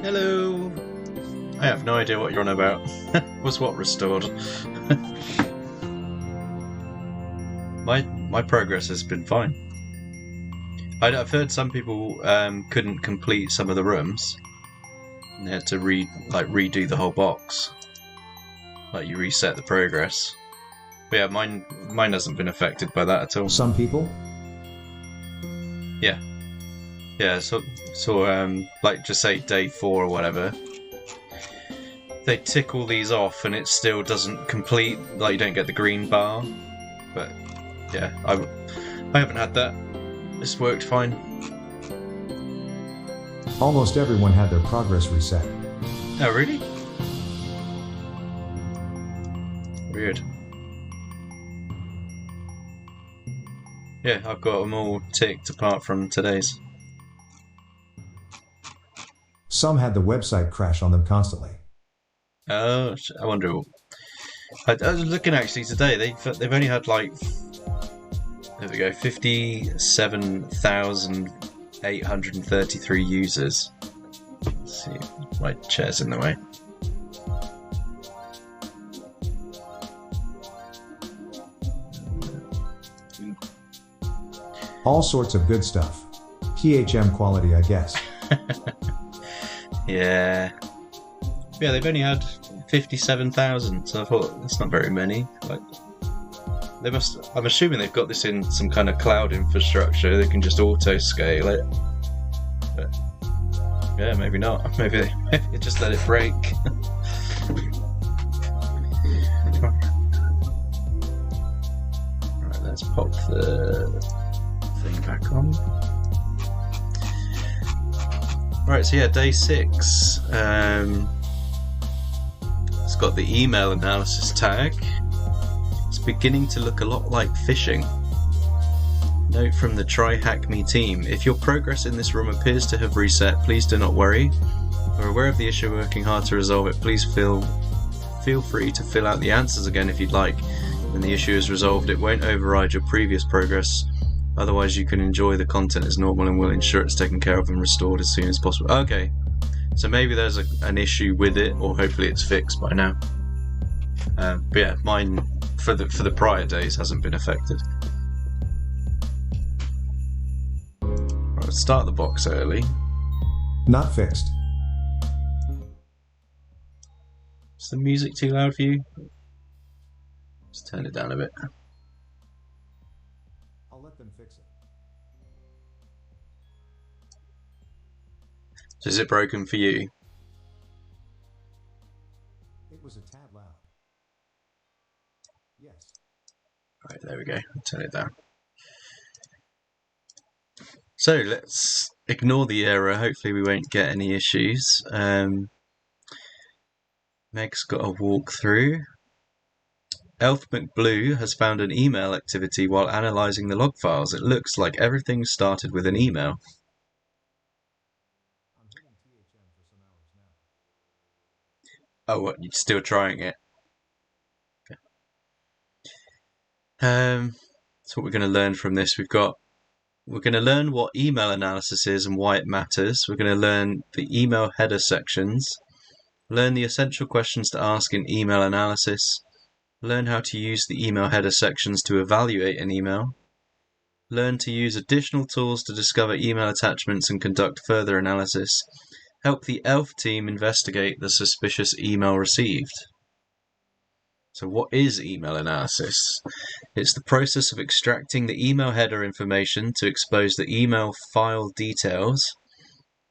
Hello! I have no idea what you're on about. Was what restored? My progress has been fine. I've heard some people couldn't complete some of the rooms. And they had to redo the whole box. Like you reset the progress. But yeah, mine hasn't been affected by that at all. Some people? Yeah. Yeah, so like just say day 4 or whatever. They tick all these off and it still doesn't complete, like you don't get the green bar. But yeah, I haven't had that. It's worked fine. Almost everyone had their progress reset. Oh, really? Weird. Yeah, I've got them all ticked apart from today's. Some had the website crash on them constantly. Oh, I wonder. I was looking actually today. They've only had like, there we go, 57,833 users. Let's see, my chair's in the way. All sorts of good stuff. THM quality, I guess. Yeah, they've only had 57,000, so I thought that's not very many. Like, they must. I'm assuming they've got this in some kind of cloud infrastructure. They can just auto scale it. But yeah, maybe not. Maybe they just let it break. Right, let's pop the thing back on. Right, so yeah, day 6. It's got the email analysis tag. It's beginning to look a lot like phishing. Note from the Try Hack Me team: if your progress in this room appears to have reset, please do not worry. We're aware of the issue, working hard to resolve it. Please feel free to fill out the answers again if you'd like. When the issue is resolved, it won't override your previous progress. Otherwise, you can enjoy the content as normal, and we'll ensure it's taken care of and restored as soon as possible. Okay, so maybe there's an issue with it, or hopefully it's fixed by now. But yeah, mine for the prior days hasn't been affected. Right, let's start the box early. Not fixed. Is the music too loud for you? Let's turn it down a bit. I'll let them fix it. So is it broken for you? It was a tad loud. Yes. Right, there we go. I'll turn it down. So let's ignore the error. Hopefully we won't get any issues. Meg's got a walkthrough. Elf McBlue has found an email activity while analysing the log files. It looks like everything started with an email. I'm hitting THM for some hours now. Oh, what? You're still trying it? Okay. So what we're going to learn from this, we're going to learn what email analysis is and why it matters. We're going to learn the email header sections, learn the essential questions to ask in email analysis, learn how to use the email header sections to evaluate an email, learn to use additional tools to discover email attachments and conduct further analysis, help the ELF team investigate the suspicious email received. So what is email analysis? It's the process of extracting the email header information to expose the email file details.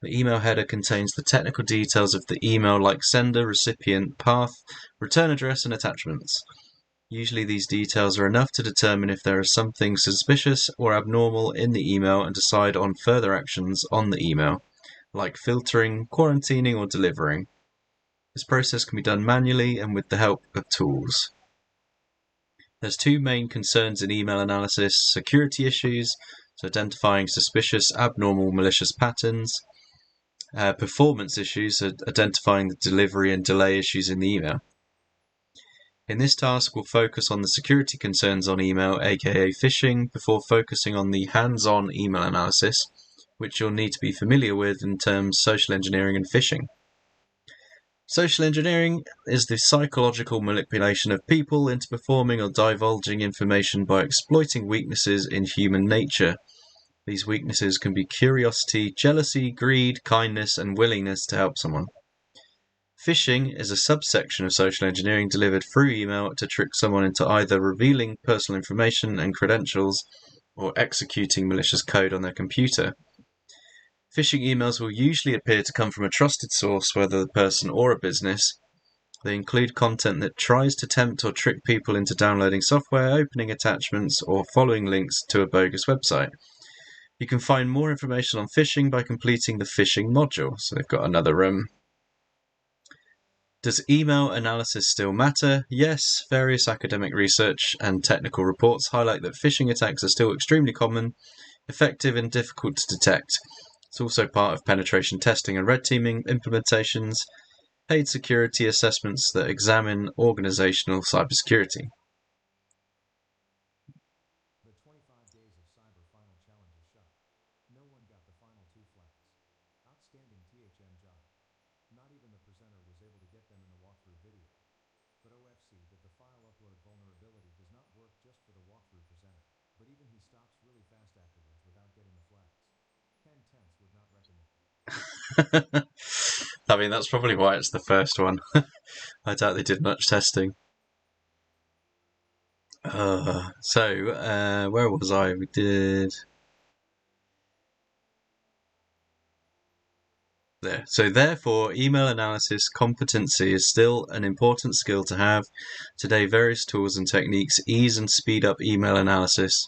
The email header contains the technical details of the email, like sender, recipient, path, return address, and attachments. Usually these details are enough to determine if there is something suspicious or abnormal in the email and decide on further actions on the email, like filtering, quarantining, or delivering. This process can be done manually and with the help of tools. There's 2 main concerns in email analysis: security issues, so identifying suspicious, abnormal, malicious patterns; performance issues, so identifying the delivery and delay issues in the email. In this task, we'll focus on the security concerns on email, aka phishing, before focusing on the hands-on email analysis, which you'll need to be familiar with in terms social engineering and phishing. Social engineering is the psychological manipulation of people into performing or divulging information by exploiting weaknesses in human nature. These weaknesses can be curiosity, jealousy, greed, kindness, and willingness to help someone. Phishing is a subsection of social engineering delivered through email to trick someone into either revealing personal information and credentials or executing malicious code on their computer. Phishing emails will usually appear to come from a trusted source, whether the person or a business. They include content that tries to tempt or trick people into downloading software, opening attachments, or following links to a bogus website. You can find more information on phishing by completing the phishing module. So they've got another room. Does email analysis still matter? Yes, various academic research and technical reports highlight that phishing attacks are still extremely common, effective, and difficult to detect. It's also part of penetration testing and red teaming implementations, paid security assessments that examine organizational cybersecurity. The 25 days of cyber final challenge is shot. No one got the final 2 flags. Outstanding THM job. Not even the presenter was able to get them in the walkthrough video. But OFC that the file upload vulnerability does not work just for the walkthrough presenter, but even he stops really fast afterwards without getting the flags. 10/10 would not recommend. I mean, that's probably why it's the first one. I doubt they did much testing. Where was I? We did... there. So therefore, email analysis competency is still an important skill to have. Today, various tools and techniques ease and speed up email analysis.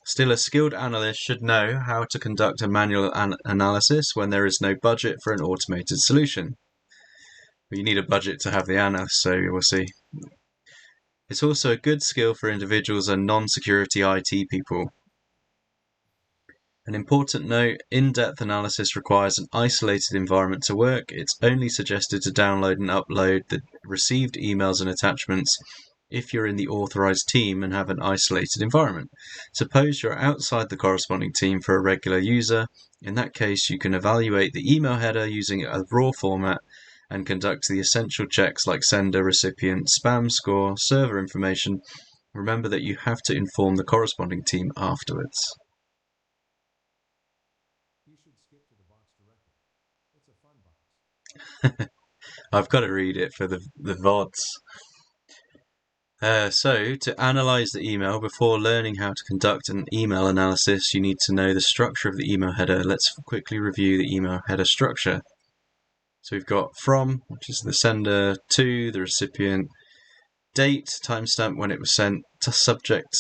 Still, a skilled analyst should know how to conduct a manual analysis when there is no budget for an automated solution. But you need a budget to have the analyst, so we'll see. It's also a good skill for individuals and non-security IT people. An important note, in-depth analysis requires an isolated environment to work. It's only suggested to download and upload the received emails and attachments if you're in the authorized team and have an isolated environment. Suppose you're outside the corresponding team for a regular user. In that case, you can evaluate the email header using a raw format and conduct the essential checks like sender, recipient, spam score, server information. Remember that you have to inform the corresponding team afterwards. You should skip to the box directly. It's a fun box. I've got to read it for the VODs. So, to analyze the email, before learning how to conduct an email analysis, you need to know the structure of the email header. Let's quickly review the email header structure. So we've got from, which is the sender, to the recipient, date, timestamp when it was sent, to subject,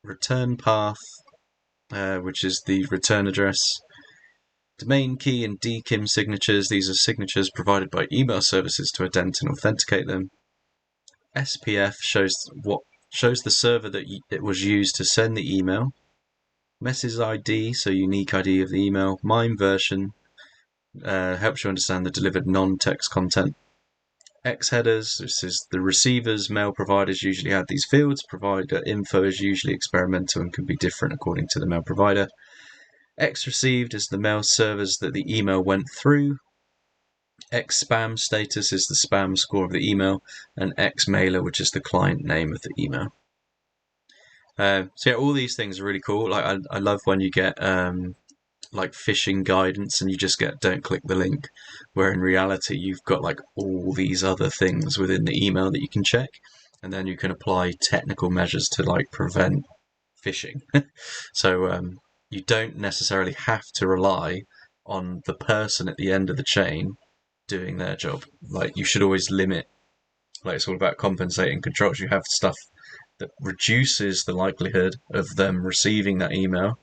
return path, which is the return address, domain key and DKIM signatures. These are signatures provided by email services to ident and authenticate them. SPF shows the server that it was used to send the email. Message ID, so unique ID of the email. MIME version helps you understand the delivered non-text content. X headers, this is the receivers. Mail providers usually add these fields. Provider info is usually experimental and can be different according to the mail provider. X received is the mail servers that the email went through. X spam status is the spam score of the email, and X mailer, which is the client name of the email. So yeah, all these things are really cool. Like I love when you get like phishing guidance and you just get don't click the link, where in reality you've got like all these other things within the email that you can check, and then you can apply technical measures to like prevent phishing. So you don't necessarily have to rely on the person at the end of the chain doing their job. Like you should always limit, like it's all about compensating controls. You have stuff that reduces the likelihood of them receiving that email,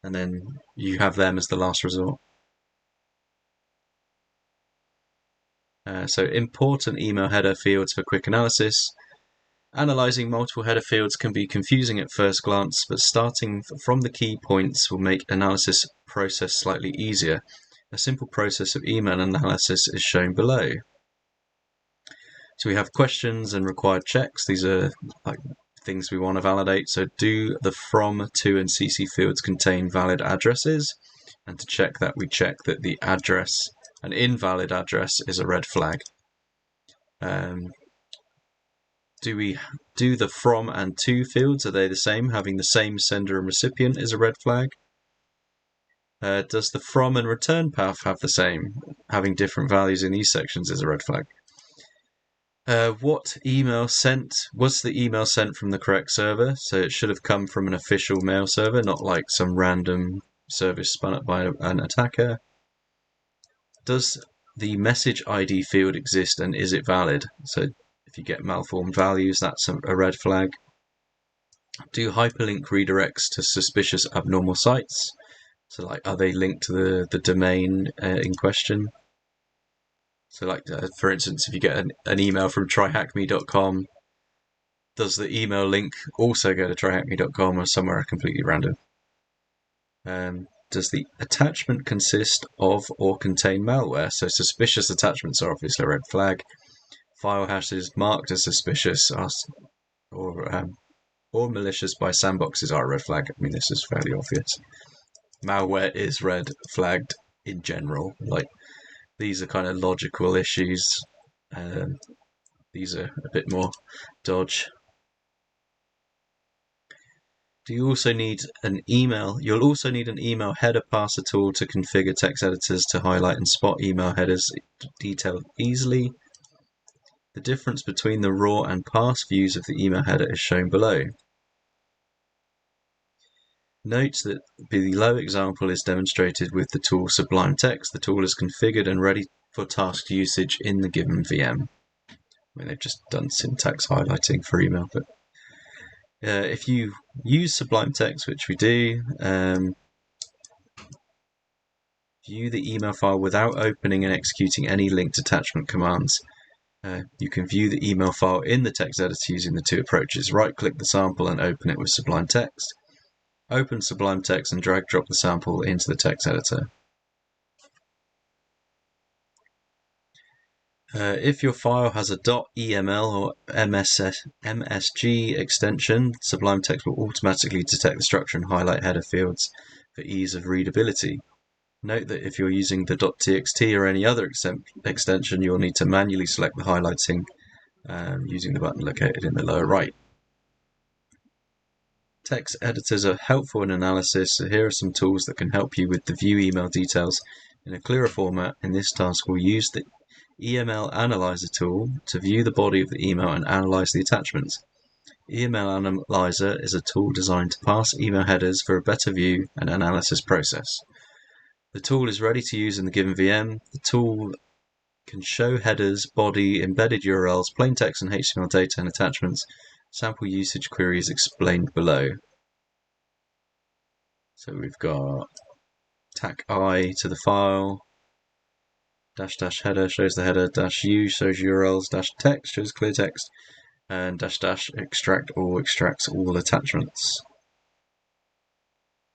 and then you have them as the last resort. So important email header fields for quick analysis. Analyzing multiple header fields can be confusing at first glance, but starting from the key points will make analysis process slightly easier. A simple process of email analysis is shown below. So we have questions and required checks. These are like things we want to validate. So do the from, to, and CC fields contain valid addresses? And to check that, we check that the address An invalid address is a red flag. Do the from and to fields, are they the same? Having the same sender and recipient is a red flag. Does the from and return path have the same? Having different values in these sections is a red flag. What email sent? Was the email sent from the correct server? So it should have come from an official mail server, not like some random service spun up by an attacker. Does the message ID field exist and is it valid? So if you get malformed values, that's a red flag. Do hyperlink redirects to suspicious abnormal sites? So like, are they linked to the domain in question? So like, for instance, if you get an email from tryhackme.com, does the email link also go to tryhackme.com or somewhere completely random? Does the attachment consist of or contain malware? So suspicious attachments are obviously a red flag. File hashes marked as suspicious or malicious by sandboxes are a red flag. I mean, this is fairly obvious. Malware is red flagged in general. Like, these are kind of logical issues. These are a bit more dodge. Do you also need an email? You'll also need an email header parser tool to configure text editors to highlight and spot email headers detailed easily. The difference between the raw and parse views of the email header is shown below. Note that the below example is demonstrated with the tool Sublime Text. The tool is configured and ready for tasked usage in the given VM. I mean, they've just done syntax highlighting for email, but if you use Sublime Text, which we do, view the email file without opening and executing any linked attachment commands. You can view the email file in the text editor using the two approaches. Right-click the sample and open it with Sublime Text. Open Sublime Text and drag-drop the sample into the text editor. If your file has a .eml or MSG extension, Sublime Text will automatically detect the structure and highlight header fields for ease of readability. Note that if you're using the .txt or any other extension, you'll need to manually select the highlighting using the button located in the lower right. Text editors are helpful in analysis, so here are some tools that can help you with the view email details in a clearer format. In this task, we'll use the EML Analyzer tool to view the body of the email and analyze the attachments. EML Analyzer is a tool designed to parse email headers for a better view and analysis process. The tool is ready to use in the given VM. The tool can show headers, body, embedded URLs, plain text and HTML data and attachments. Sample usage queries explained below. So we've got tac I to the file, -- header shows the header, -u shows URLs, -text shows clear text, and -- extract all extracts all attachments.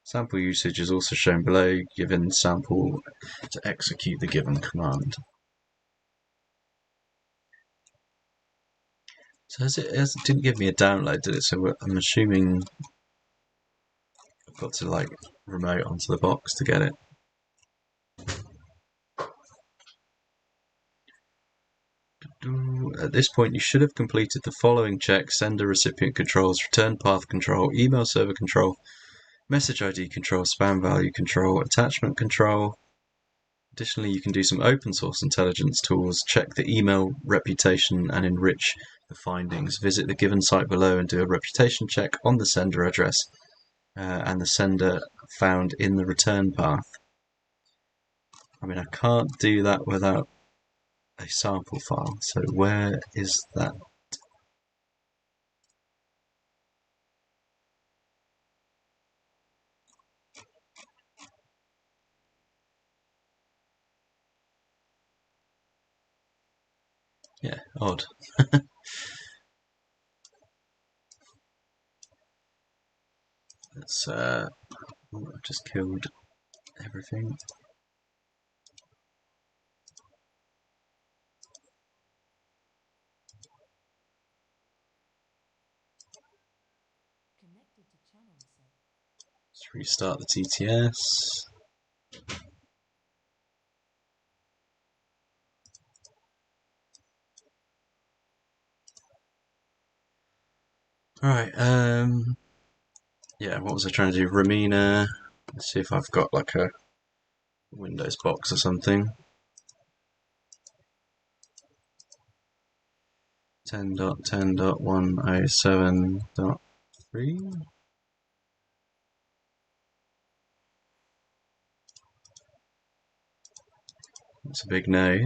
Sample usage is also shown below, given sample to execute the given command. So it didn't give me a download, did it? So I'm assuming I've got to like remote onto the box to get it. At this point, you should have completed the following checks: sender recipient controls, return path control, email server control, message ID control, spam value control, attachment control. Additionally, you can do some open source intelligence tools, check the email reputation and enrich the findings. Visit the given site below and do a reputation check on the sender address and the sender found in the return path. I mean, I can't do that without a sample file, so where is that? Yeah, odd. Let's I've just killed everything. Let's restart the TTS. Right, yeah, what was I trying to do? Ramina. Let's see if I've got like a Windows box or something. 10.10.107.3. That's a big no. Or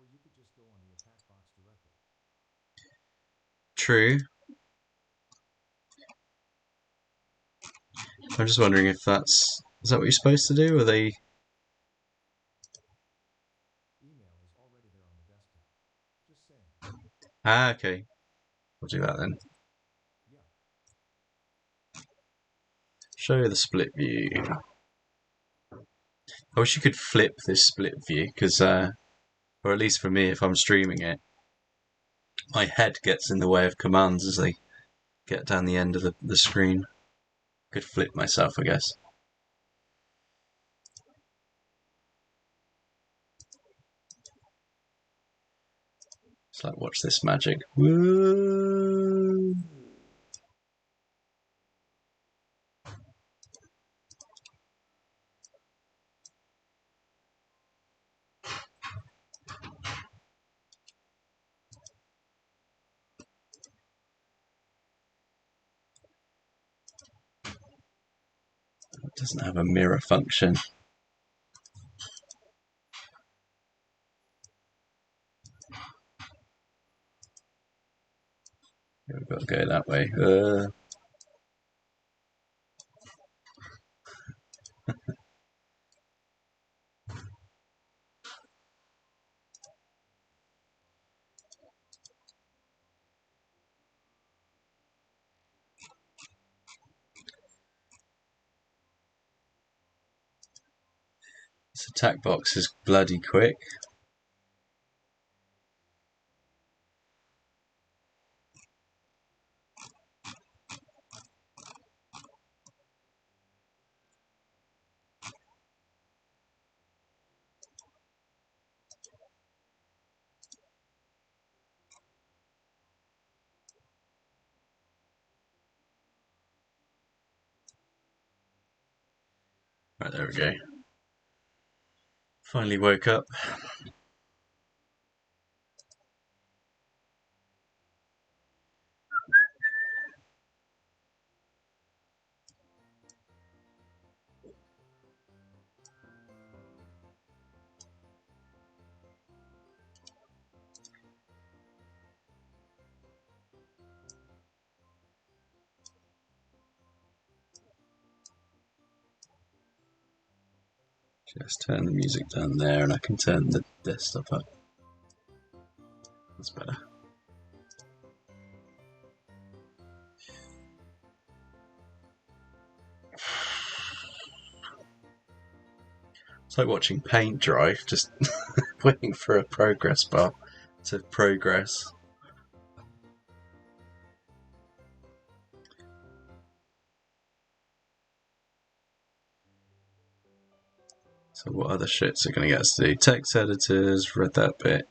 you could just go on the attack box directly. True. I'm just wondering if is that what you're supposed to do? Are they? Email is already there on the desktop. Just saying. Ah, okay. We'll do that then. Yeah. Show the split view. I wish you could flip this split view, because, or at least for me, if I'm streaming it, my head gets in the way of commands as they get down the end of the screen. Could flip myself, I guess. It's like, watch this magic. Woo! It doesn't have a mirror function. We've got to go that way. This attack box is bloody quick. Right, there we go. Finally woke up. Just turn the music down there and I can turn the desktop up. That's better. It's like watching paint dry, just waiting for a progress bar to progress. So what other shits are going to get us to do? Text editors, read that bit.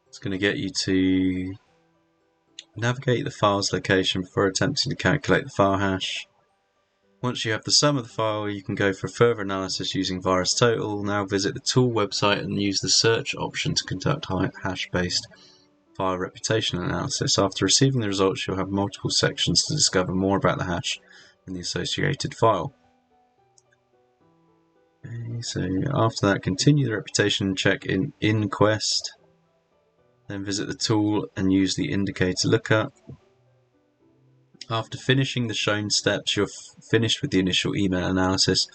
It's going to get you to navigate the file's location before attempting to calculate the file hash. Once you have the sum of the file, you can go for further analysis using VirusTotal. Now visit the tool website and use the search option to conduct hash-based file reputation analysis. After receiving the results, you'll have multiple sections to discover more about the hash and the associated file. Okay, so after that, continue the reputation check in InQuest. Then visit the tool and use the indicator lookup. After finishing the shown steps, you're finished with the initial email analysis.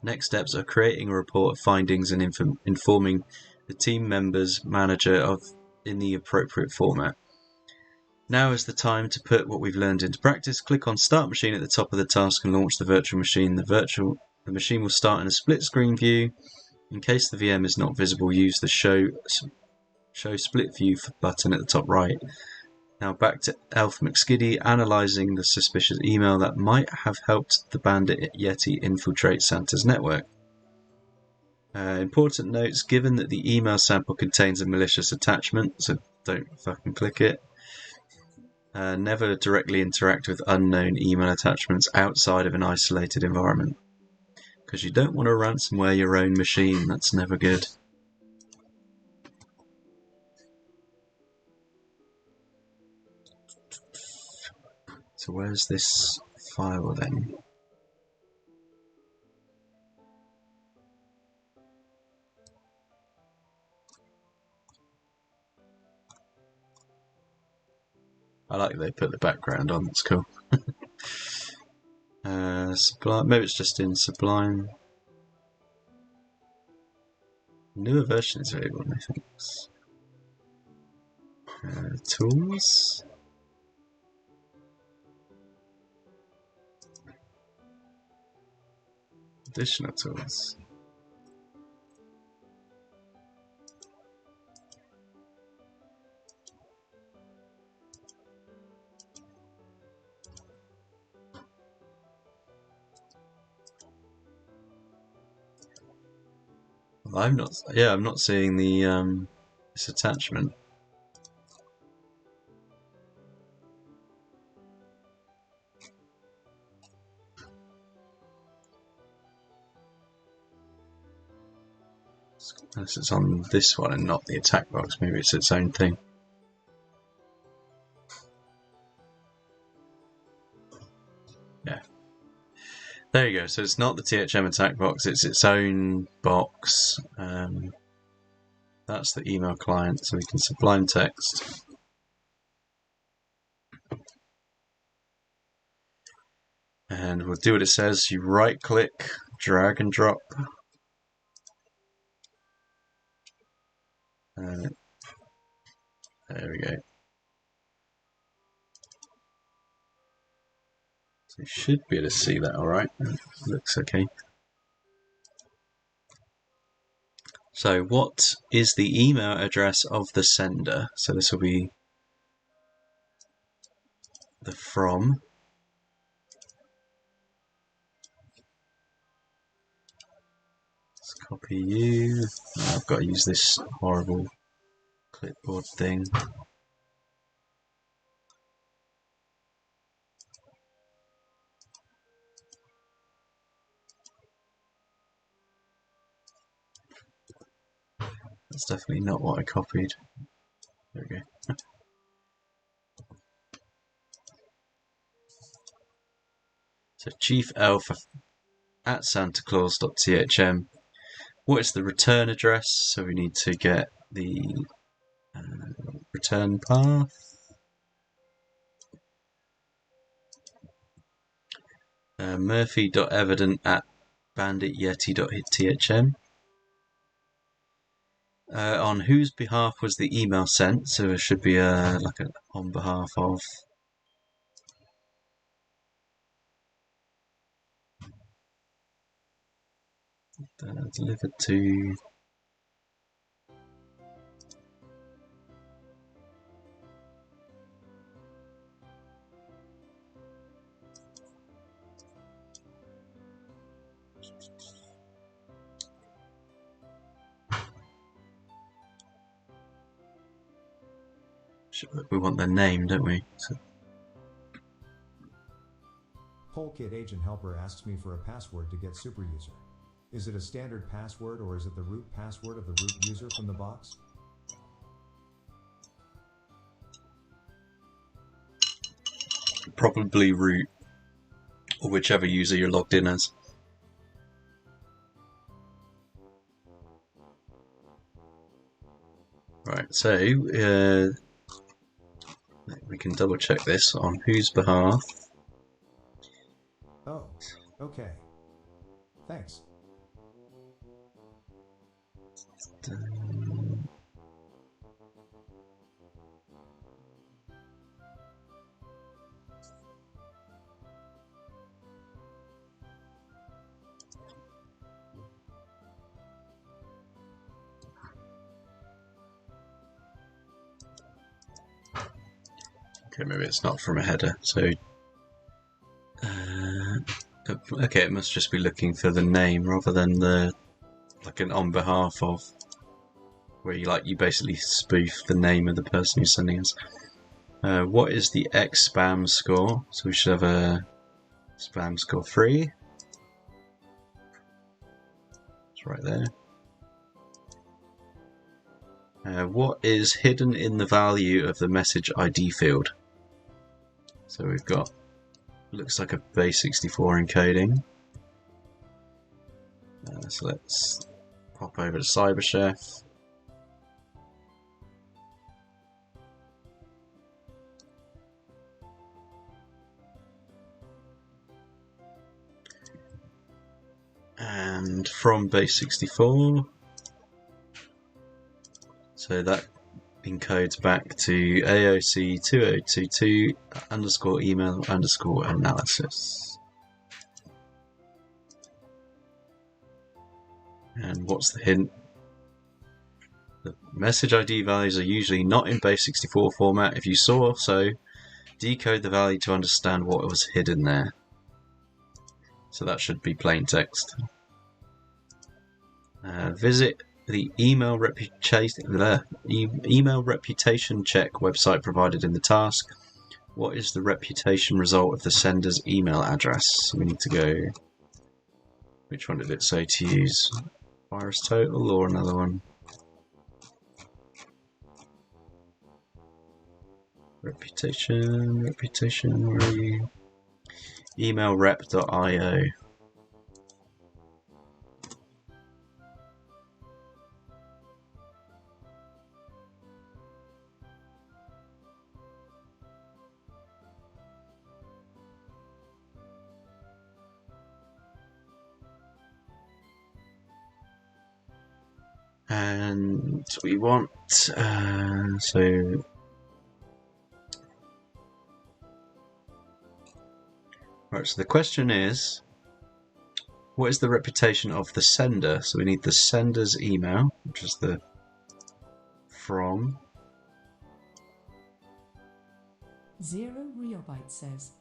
Next steps are creating a report of findings and informing the team members manager in the appropriate format. Now is the time to put what we've learned into practice. Click on Start Machine at the top of the task and launch the virtual machine. The machine will start in a split screen view. In case the VM is not visible, use the Show Split View button at the top right. Now back to Elf McSkiddy analysing the suspicious email that might have helped the bandit Yeti infiltrate Santa's network. Important notes, given that the email sample contains a malicious attachment, so don't fucking click it. Never directly interact with unknown email attachments outside of an isolated environment. Because you don't want to ransomware your own machine, that's never good. So where's this file then? I like they put the background on, that's cool. Sublime, maybe it's just in Sublime. Newer version is available, I think. Tools. Additional tools. Well, I'm not seeing the this attachment. Unless it's on this one and not the attack box, maybe it's its own thing. Yeah. There you go. So it's not the THM attack box, it's its own box. That's the email client, so we can sublime text. And we'll do what it says. You right click, drag and drop. There we go. So you should be able to see that alright. Looks okay. So what is the email address of the sender? So this will be the from. Let's copy you. Oh, I've got to use this horrible clipboard thing. That's definitely not what I copied. There we go. So chief alpha at santaclaus.thm. What is the return address? So we need to get the return path. Murphy.evident at bandityeti.thm. On whose behalf was the email sent? So it should be like a on behalf of. Delivered to. We want their name, don't we? So. Polkit Agent Helper asks me for a password to get super user. Is it a standard password or is it the root password of the root user from the box? Probably root, or whichever user you're logged in as. Right, so we can double check this on whose behalf. Oh, okay. Thanks. Okay, maybe it's not from a header. So, okay, it must just be looking for the name rather than the like an on behalf of, where you basically spoof the name of the person who's sending us. What is the X spam score? So we should have a spam score 3. It's right there. What is hidden in the value of the message ID field? So we've got, looks like a base64 encoding. So let's pop over to CyberChef. And from base64, so that encodes back to AOC 2022 underscore email underscore analysis. And what's the hint? The message ID values are usually not in base64 format. If you saw so, decode the value to understand what was hidden there. So that should be plain text. Visit the email reputation check website provided in the task. What is the reputation result of the sender's email address? So we need to go. Which one did it say to use? Virus total or another one? Reputation, where are you? Emailrep.io. And we want, so right, so the question is, what is the reputation of the sender? So we need the sender's email, which is the from. Zero Riobyte says,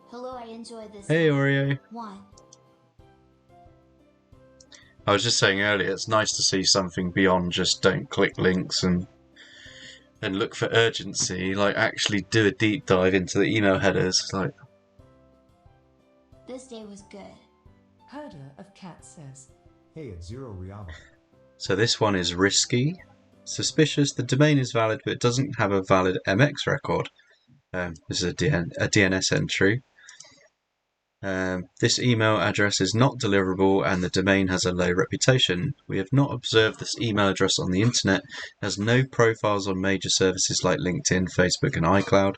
hello, I enjoyed this. Hey Oreo. 1. I was just saying earlier, it's nice to see something beyond just don't click links and look for urgency, like actually do a deep dive into the email headers. Like, this day was good. Herder of Cat says, Hey, it's Zero Riaba. so this one is risky, suspicious. The domain is valid, but it doesn't have a valid MX record. This is a DNS entry. This email address is not deliverable and the domain has a low reputation. We have not observed this email address on the internet. It has no profiles on major services like LinkedIn, Facebook and iCloud.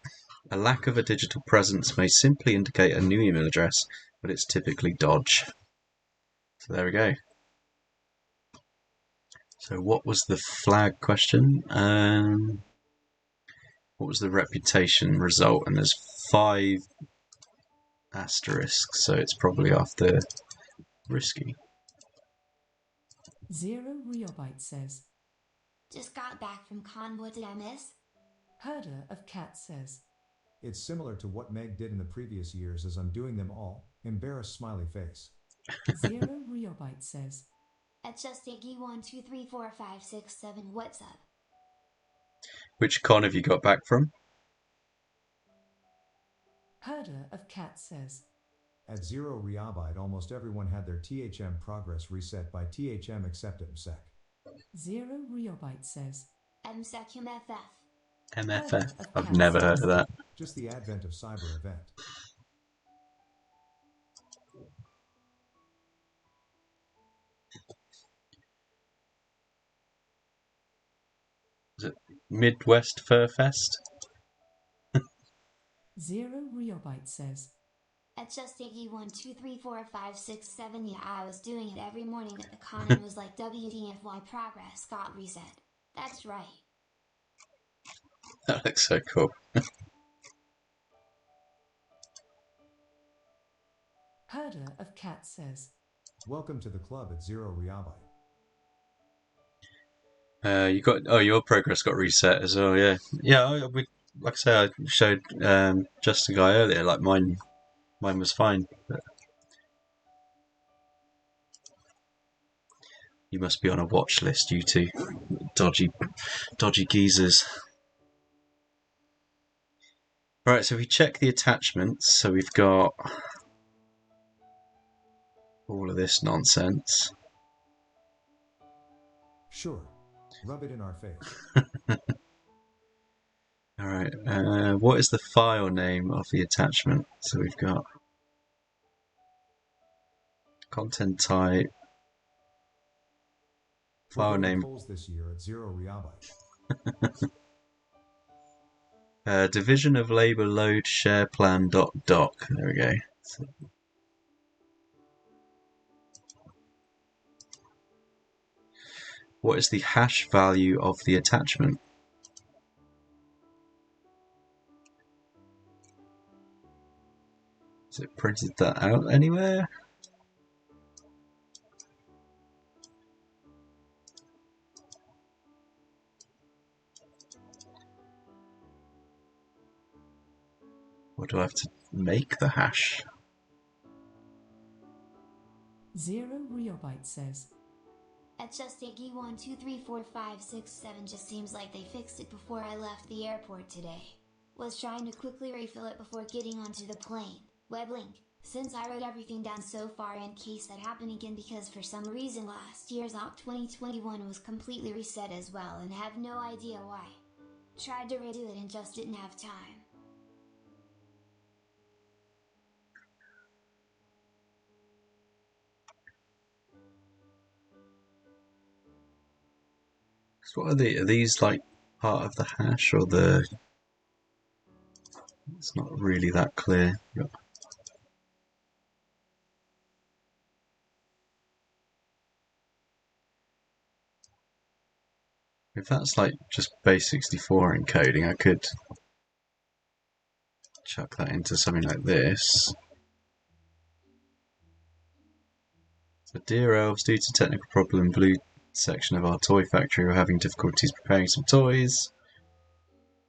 A lack of a digital presence may simply indicate a new email address, but it's typically dodge. So there we go. So what was the flag question? What was the reputation result? And there's 5 asterisks, so it's probably after risky. Zero Riobyte says, Just got back from con, what did I miss? Herder of Cat says, It's similar to what Meg did in the previous years as I'm doing them all. Embarrassed smiley face. Zero Riobyte says, It's just Iggy 1, 2, 3, 4, 5, 6, 7, what's up? Which con have you got back from? Herder of Cat says, At Zero Riabite, almost everyone had their THM progress reset by THM except MSEC. Zero Riobyte says, MSEC MFF. MFF. I've never heard of that. Just the advent of cyber event. Is it Midwest Fur Fest? Zero Riobyte says, It's just Iggy 1, 2, 3, 4, 5, 6, 7. Yeah, I was doing it every morning at the con and was like, WTFY progress got reset. That's right. That looks so cool. Herder of Cat says, Welcome to the club at Zero Riabite. You got your progress got reset as well. Yeah. like I say, I showed just a guy earlier. Like mine was fine. But you must be on a watch list, you two dodgy geezers. Right, so if we check the attachments, so we've got all of this nonsense. Sure. Rub it in our face. Alright, what is the file name of the attachment? So we've got content type, We're file going name, polls this year at 0 reabyte. division of labor load share plan doc. There we go. So, what is the hash value of the attachment? Has it printed that out anywhere? Or do I have to make the hash? 0 Reobyte says, At just Iggy 1234567 just seems like they fixed it before I left the airport today. Was trying to quickly refill it before getting onto the plane. Web link. Since I wrote everything down so far in case that happened again because for some reason last year's Oct 2021 was completely reset as well and have no idea why. Tried to redo it and just didn't have time. So what are these like part of the hash or the... It's not really that clear. If that's like just base64 encoding, I could chuck that into something like this. So, dear elves, due to technical problem, blue section of our toy factory, we're having difficulties preparing some toys.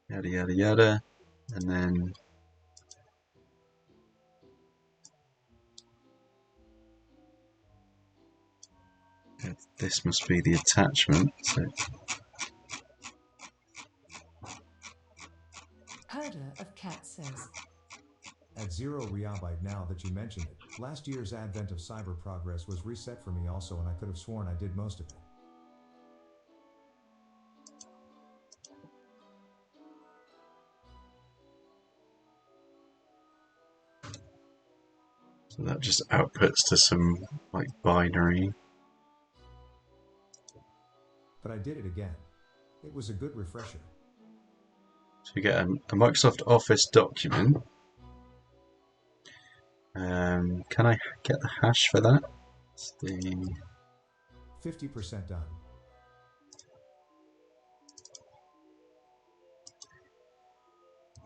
Yada yada yada, and then this must be the attachment. So Herder of Cat says, At 0 reabyte now that you mention it, last year's advent of cyber progress was reset for me also and I could have sworn I did most of it. that just outputs to some like binary. But I did it again. It was a good refresher. So we get a Microsoft Office document. Can I get the hash for that? It's the 50% done.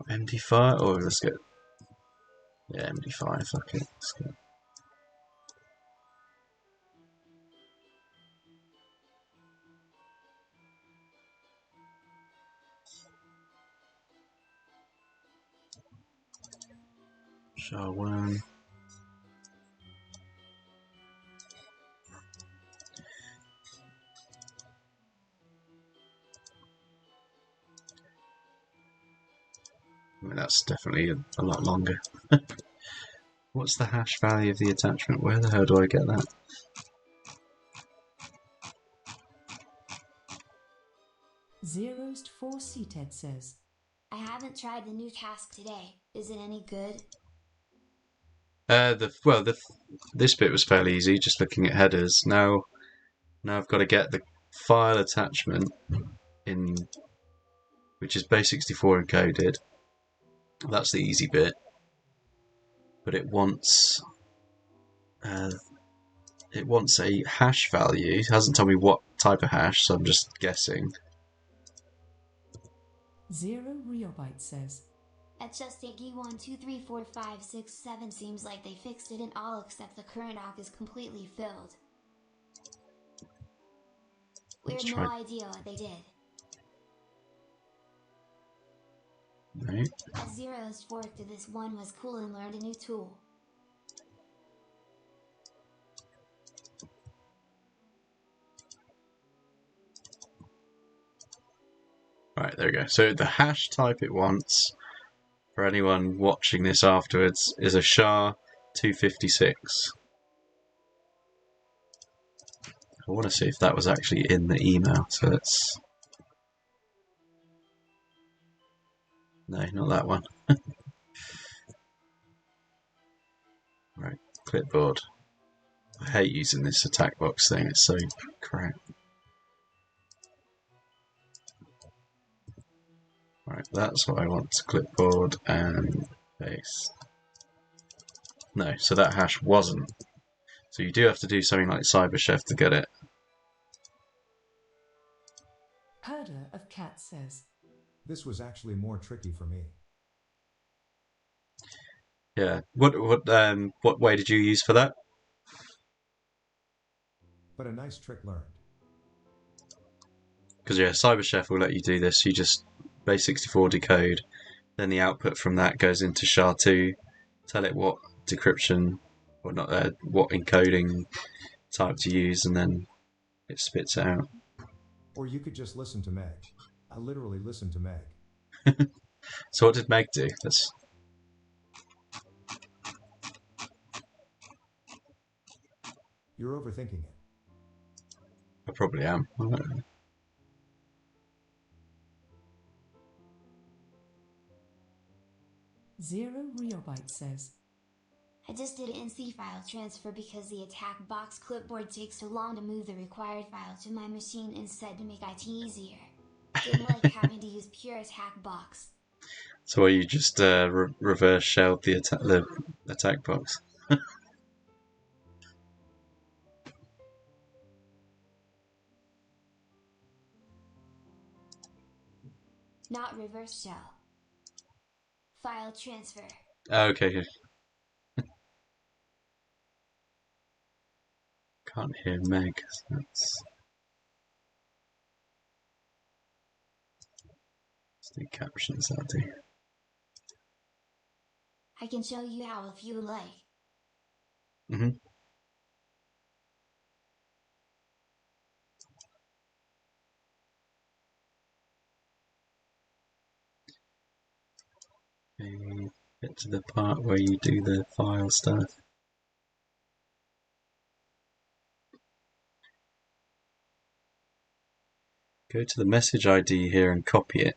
MD5, or let's get MD5. Fuck it. Let's get SHA-1. I mean, that's definitely a lot longer. What's the hash value of the attachment? Where the hell do I get that? Zerost 4 Seated says, I haven't tried the new task today. Is it any good? This bit was fairly easy, just looking at headers. Now I've got to get the file attachment in, which is base64 encoded. That's the easy bit, but it wants a hash value. It hasn't told me what type of hash, so I'm just guessing. 0 Reobyte says, At just Iggy 1234567 seems like they fixed it in all except the current dock is completely filled. We have no idea what they did. Right. As Zero's fork to this one was cool and learned a new tool. Right, there we go. So the hash type it wants, for anyone watching this afterwards, is a SHA-256. I want to see if that was actually in the email, so let's... No, not that one. Right, clipboard. I hate using this attack box thing, it's so crap. Right, that's what I want to clipboard and paste. No, so that hash wasn't. So you do have to do something like CyberChef to get it. Herder of Cats says, This was actually more tricky for me. Yeah. What way did you use for that? But a nice trick learned. Because yeah, CyberChef will let you do this. You just base64 decode, then the output from that goes into SHA-2. Tell it what decryption, or not, what encoding type to use, and then it spits it out. Or you could just listen to Meg. I literally listened to Meg. So what did Meg do? You're overthinking it. I probably am. Zero Riobyte says, I just did an NC file transfer because the attack box clipboard takes so long to move the required file to my machine instead to make IT easier. Didn't like having to use pure attack box. So you just reverse shelled the attack box. Not reverse shell. File transfer. Okay. Can't hear Meg. So let's do captions. That'll do. I can show you how if you like. Mhm. Okay, get to the part where you do the file stuff. Go to the message ID here and copy it.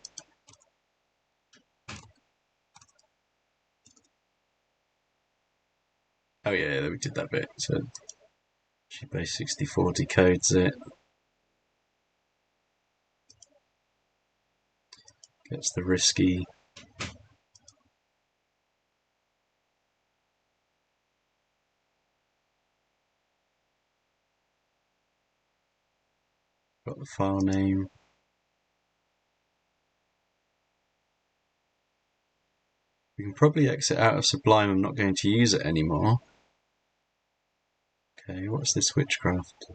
Oh yeah, we did that bit. So she base64 decodes it. Gets the risky. Got the file name. We can probably exit out of Sublime. I'm not going to use it anymore. Okay, what's this witchcraft?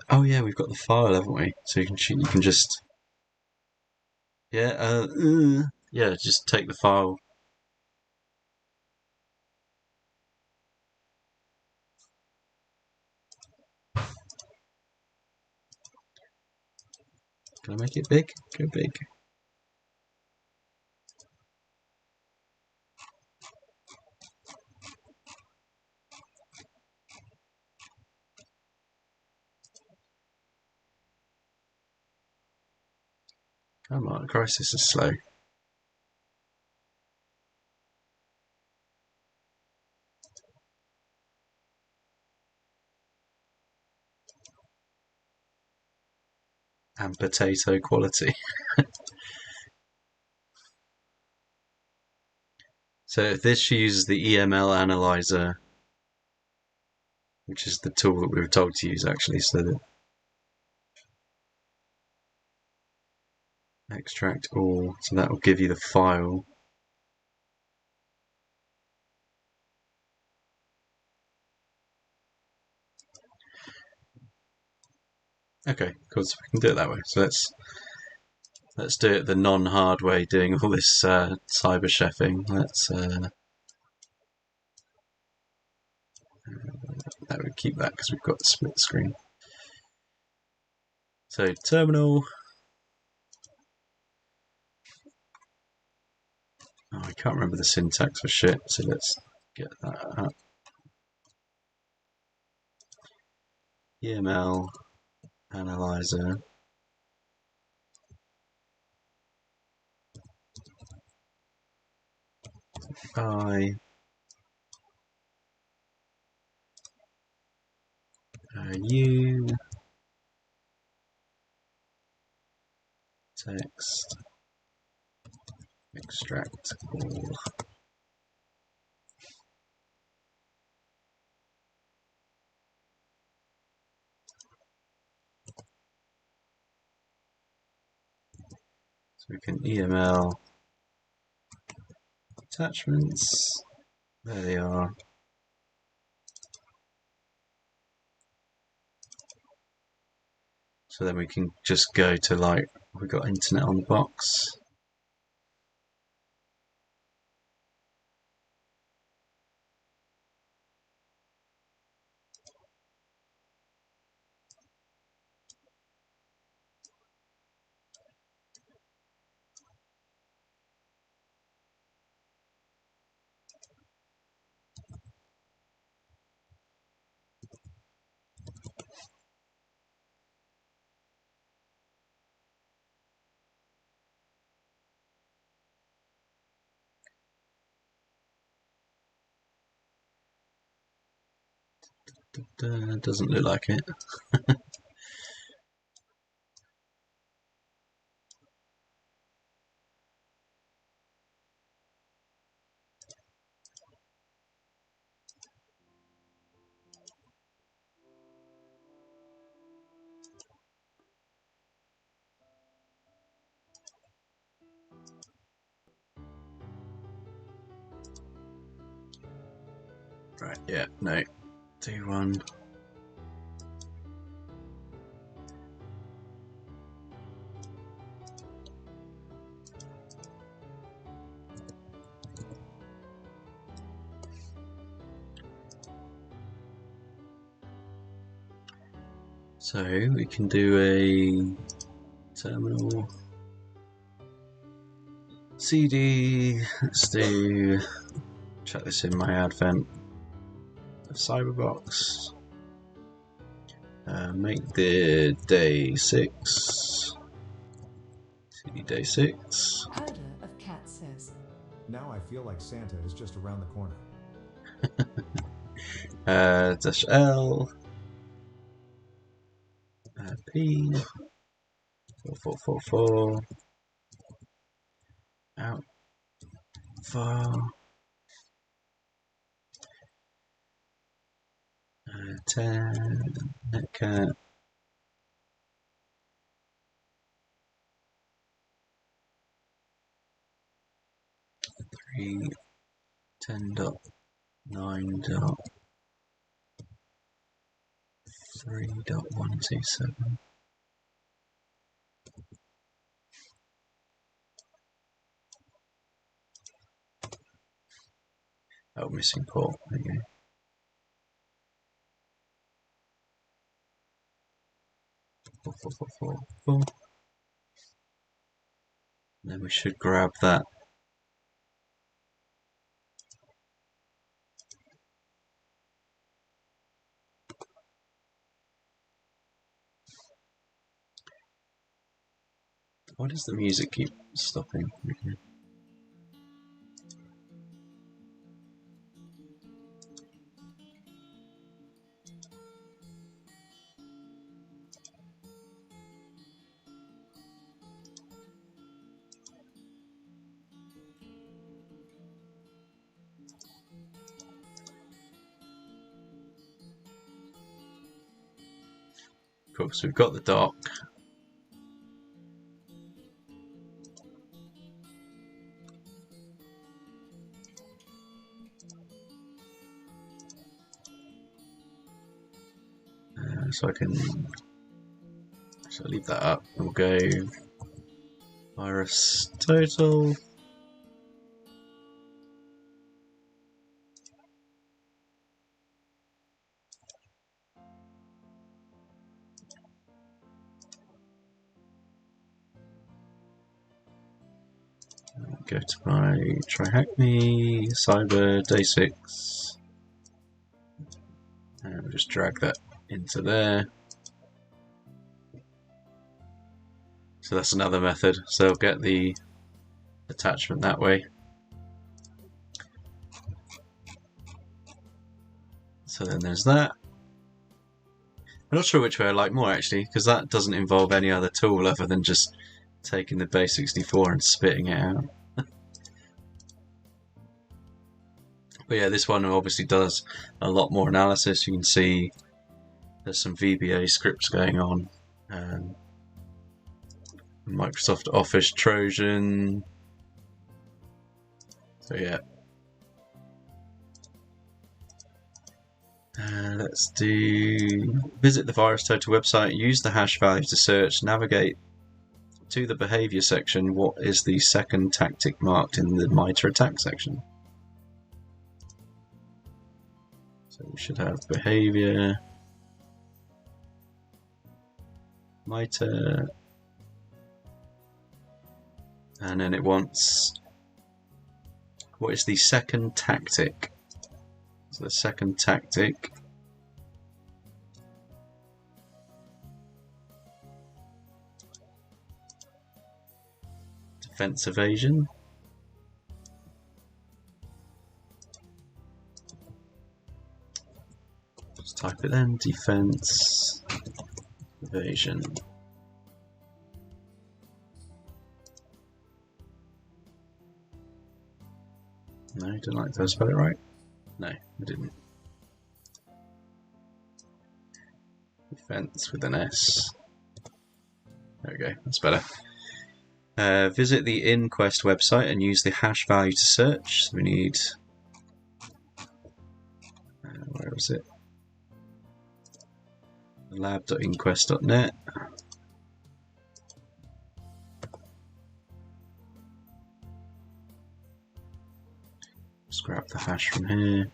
Oh yeah, we've got the file, haven't we? So you can just yeah, just take the file. Can I make it big? Go big. Come on, Christ, this is slow. And potato quality. So this uses the EML analyzer, which is the tool that we were told to use actually, so that extract all, so that will give you the file. Okay, cool, so we can do it that way. So let's Let's do it the non-hard way, doing all this cyber chefing. Let's that would keep that because we've got the split screen. So terminal. Oh, I can't remember the syntax for shit, so let's get that up. EML analyzer. I U text extract all. So we can EML attachments. There they are. So then we can just go to like, we've got internet on the box. Doesn't look like it. Right, yeah, no. Do one. So we can do a terminal CD. Let's do, check this in my advent of Cyberbox. Make the day 6. CD day 6. Herder of Cat says, Now I feel like Santa is just around the corner. Dash L. P. 4444. Out. File. 10. Netcat. 3. 10.9.3.127. Oh, missing port. There you go. Four. And then we should grab that. Why does the music keep stopping? Okay. Cool, so we've got the dock. So I can leave that up. We'll go Virus total. Go to my try hack me cyber day 6. And we'll just drag that into there. So that's another method. So they'll get the attachment that way. So then there's that. I'm not sure which way I like more actually, because that doesn't involve any other tool other than just taking the base64 and spitting it out. But yeah, this one obviously does a lot more analysis. You can see there's some VBA scripts going on. Microsoft Office Trojan. So yeah. Let's do visit the virus total website, use the hash value to search, navigate to the behavior section. What is the second tactic marked in the MITRE attack section? So we should have behavior, MITRE, and then it wants what is the second tactic. So the second tactic defense evasion. Just type it then, defense evasion. No, didn't like to spell it right. No, I didn't. Defense with an S. There we go, that's better. Visit the InQuest website and use the hash value to search. So we need... where is it? lab.inquest.net. Just grab the hash from here.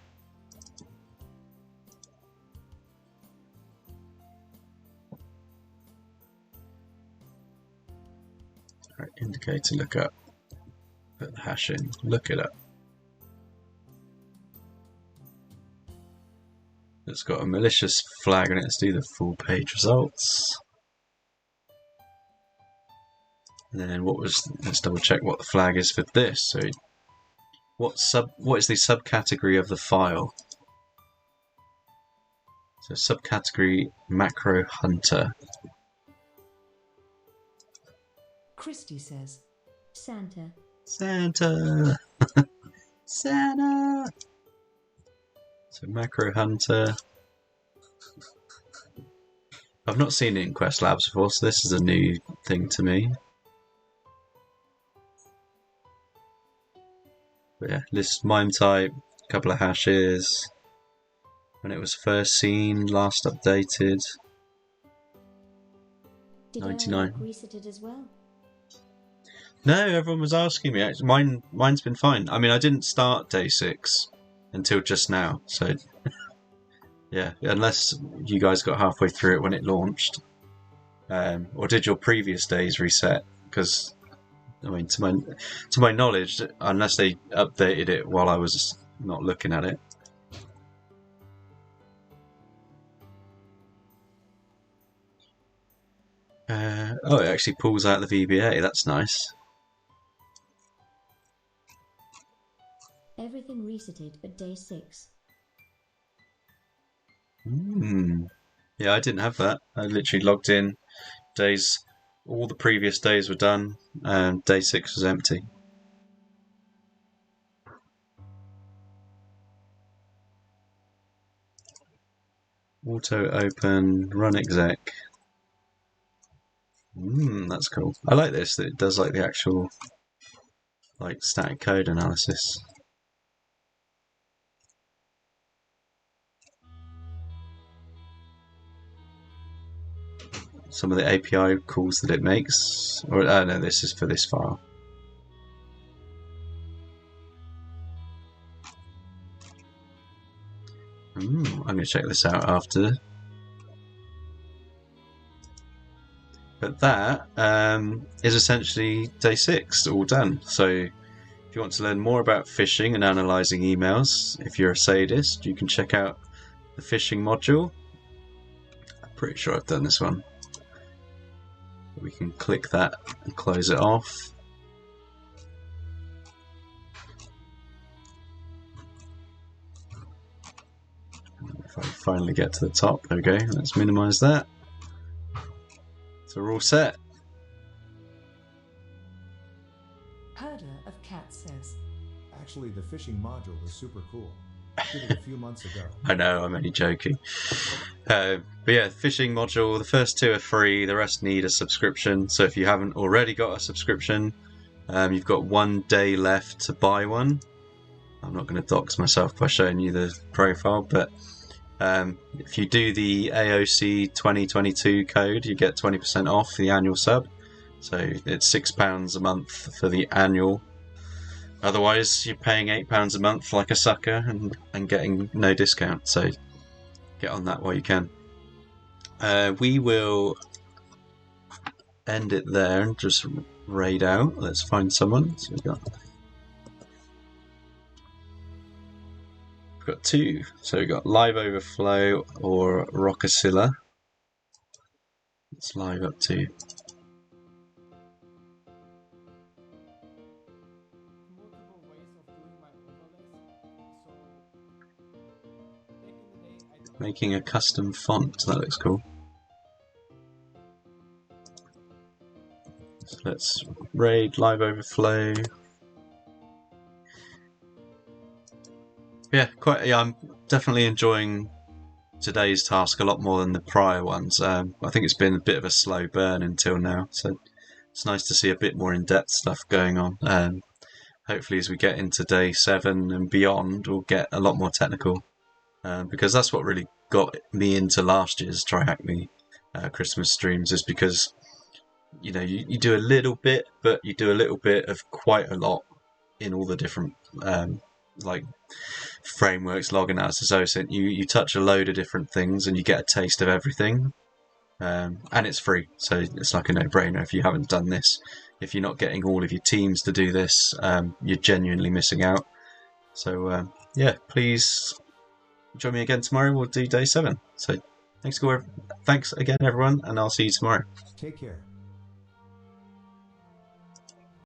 Right, indicator lookup. Put the hash in, look it up. It's got a malicious flag in it. Let's do the full page results. And then let's double check what the flag is for this. So what is the subcategory of the file? So subcategory macro hunter. Christy says, Santa. Santa! Santa! So macro hunter. I've not seen it in Quest Labs before, so this is a new thing to me. But yeah, list MIME type, a couple of hashes. When it was first seen, last updated. Did 99. I reset it as well? No, everyone was asking me. Actually, mine's been fine. I mean, I didn't start day 6 until just now, so yeah, unless you guys got halfway through it when it launched. Or did your previous days reset? Because, I mean, to my knowledge, unless they updated it while I was not looking at it. Oh, it actually pulls out the VBA, that's nice. Everything resetted at day 6. Yeah, I didn't have that. I literally logged in, all the previous days were done, and day 6 was empty. Auto open, run exec. That's cool. I like this, that it does like the actual static code analysis. some of the API calls that it makes. Or no, this is for this file. I'm going to check this out after. But that is essentially day 6, all done. So if you want to learn more about phishing and analysing emails, if you're a sadist, you can check out the phishing module. I'm pretty sure I've done this one. We can click that and close it off. If I finally get to the top, there we go. Let's minimize that. So we're all set. Herder of Cats says, Actually, the phishing module is super cool. Did it a few months ago. I know, I'm only joking. But yeah, phishing module, the first 2 are free, the rest need a subscription. So if you haven't already got a subscription, you've got 1 day left to buy one. I'm not going to dox myself by showing you the profile, but if you do the AOC 2022 code, you get 20% off the annual sub. So it's £6 a month for the annual. Otherwise, you're paying £8 a month like a sucker and getting no discount. So get on that while you can. We will end it there and just raid out. Let's find someone. So we've got 2. So we've got Live Overflow or Rockasilla. Let's live up to. Multiple ways of doing my overlays. So back in the day, I did Making a custom font. That looks cool. So let's raid Live Overflow. Yeah, I'm definitely enjoying today's task a lot more than the prior ones. I think it's been a bit of a slow burn until now, so it's nice to see a bit more in-depth stuff going on. Hopefully as we get into day 7 and beyond, we'll get a lot more technical, because that's what really got me into last year's TryHackMe Christmas streams, is because you do a little bit, but you do a little bit of quite a lot in all the different like frameworks, log analysis, OSINT. You touch a load of different things and you get a taste of everything, and it's free, so it's like a no-brainer if you haven't done this. If you're not getting all of your teams to do this, you're genuinely missing out. So yeah, please join me again tomorrow. We'll do day 7. So thanks again everyone, and I'll see you tomorrow. Take care.